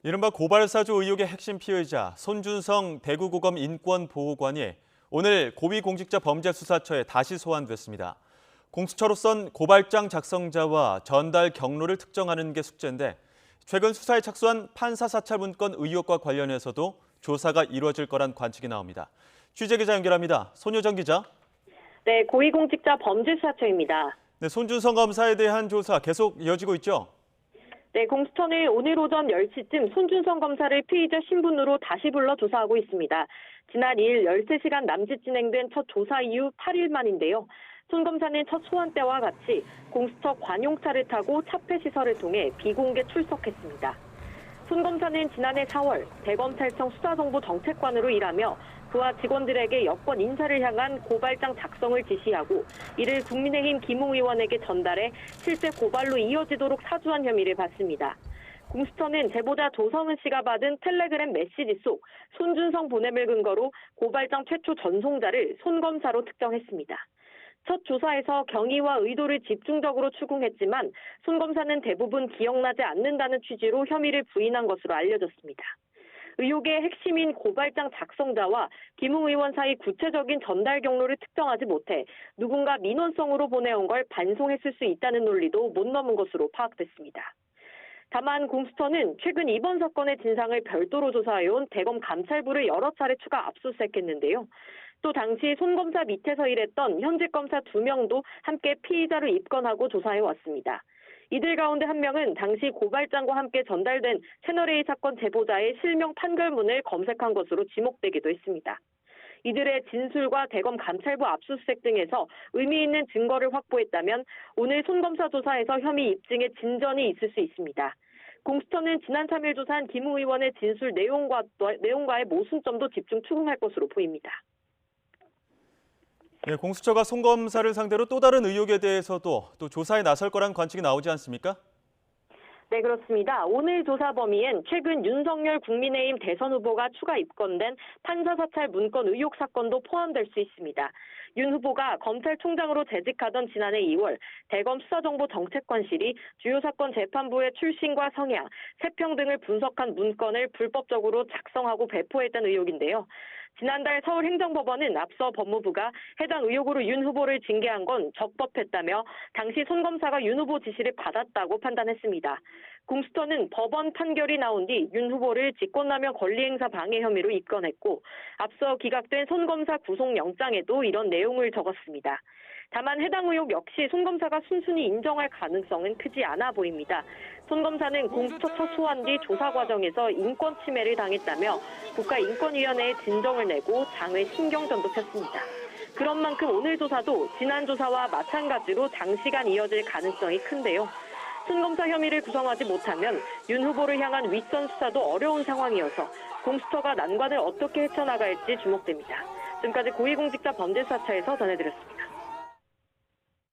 이른바 고발사주 의혹의 핵심 피의자 손준성 대구고검 인권보호관이 오늘 고위공직자범죄수사처에 다시 소환됐습니다. 공수처로선 고발장 작성자와 전달 경로를 특정하는 게 숙제인데 최근 수사에 착수한 판사 사찰 문건 의혹과 관련해서도 조사가 이루어질 거란 관측이 나옵니다. 취재기자 연결합니다. 손효정 기자. 네, 고위공직자범죄수사처입니다. 네, 손준성 검사에 대한 조사 계속 이어지고 있죠? 네, 공수처는 오늘 오전 10시쯤 손준성 검사를 피의자 신분으로 다시 불러 조사하고 있습니다. 지난 2일 13시간 남짓 진행된 첫 조사 이후 8일 만인데요. 손 검사는 첫 소환 때와 같이 공수처 관용차를 타고 차폐시설을 통해 비공개 출석했습니다. 손 검사는 지난해 4월 대검찰청 수사정보 정책관으로 일하며 그와 직원들에게 여권 인사를 향한 고발장 작성을 지시하고 이를 국민의힘 김웅 의원에게 전달해 실제 고발로 이어지도록 사주한 혐의를 받습니다. 공수처는 제보자 조성은 씨가 받은 텔레그램 메시지 속 손준성 보냄을 근거로 고발장 최초 전송자를 손 검사로 특정했습니다. 첫 조사에서 경위와 의도를 집중적으로 추궁했지만 손 검사는 대부분 기억나지 않는다는 취지로 혐의를 부인한 것으로 알려졌습니다. 의혹의 핵심인 고발장 작성자와 김웅 의원 사이 구체적인 전달 경로를 특정하지 못해 누군가 민원성으로 보내온 걸 반송했을 수 있다는 논리도 못 넘은 것으로 파악됐습니다. 다만 공수처는 최근 이번 사건의 진상을 별도로 조사해온 대검 감찰부를 여러 차례 추가 압수수색했는데요. 또 당시 손 검사 밑에서 일했던 현직 검사 2명도 함께 피의자로 입건하고 조사해왔습니다. 이들 가운데 한 명은 당시 고발장과 함께 전달된 채널A 사건 제보자의 실명 판결문을 검색한 것으로 지목되기도 했습니다. 이들의 진술과 대검 감찰부 압수수색 등에서 의미 있는 증거를 확보했다면 오늘 손 검사 조사에서 혐의 입증에 진전이 있을 수 있습니다. 공수처는 지난 3일 조사한 김웅 의원의 진술 내용과의 모순점도 집중 추궁할 것으로 보입니다. 네, 공수처가 손 검사를 상대로 또 다른 의혹에 대해서도 또 조사에 나설 거란 관측이 나오지 않습니까? 네, 그렇습니다. 오늘 조사 범위엔 최근 윤석열 국민의힘 대선 후보가 추가 입건된 판사 사찰 문건 의혹 사건도 포함될 수 있습니다. 윤 후보가 검찰총장으로 재직하던 지난해 2월 대검 수사정보정책관실이 주요 사건 재판부의 출신과 성향, 세평 등을 분석한 문건을 불법적으로 작성하고 배포했다는 의혹인데요. 지난달 서울행정법원은 앞서 법무부가 해당 의혹으로 윤 후보를 징계한 건 적법했다며 당시 손 검사가 윤 후보 지시를 받았다고 판단했습니다. 공수처는 법원 판결이 나온 뒤 윤 후보를 직권남용 권리행사 방해 혐의로 입건했고 앞서 기각된 손 검사 구속영장에도 이런 내용을 적었습니다. 다만 해당 의혹 역시 손 검사가 순순히 인정할 가능성은 크지 않아 보입니다. 손 검사는 공수처 첫 소환 뒤 조사 과정에서 인권 침해를 당했다며 국가인권위원회에 진정을 내고 장외 신경전도 폈습니다. 그런 만큼 오늘 조사도 지난 조사와 마찬가지로 장시간 이어질 가능성이 큰데요. 손 검사 혐의를 구성하지 못하면 윤 후보를 향한 윗선 수사도 어려운 상황이어서 공수처가 난관을 어떻게 헤쳐나갈지 주목됩니다. 지금까지 고위공직자범죄수사처에서 전해드렸습니다.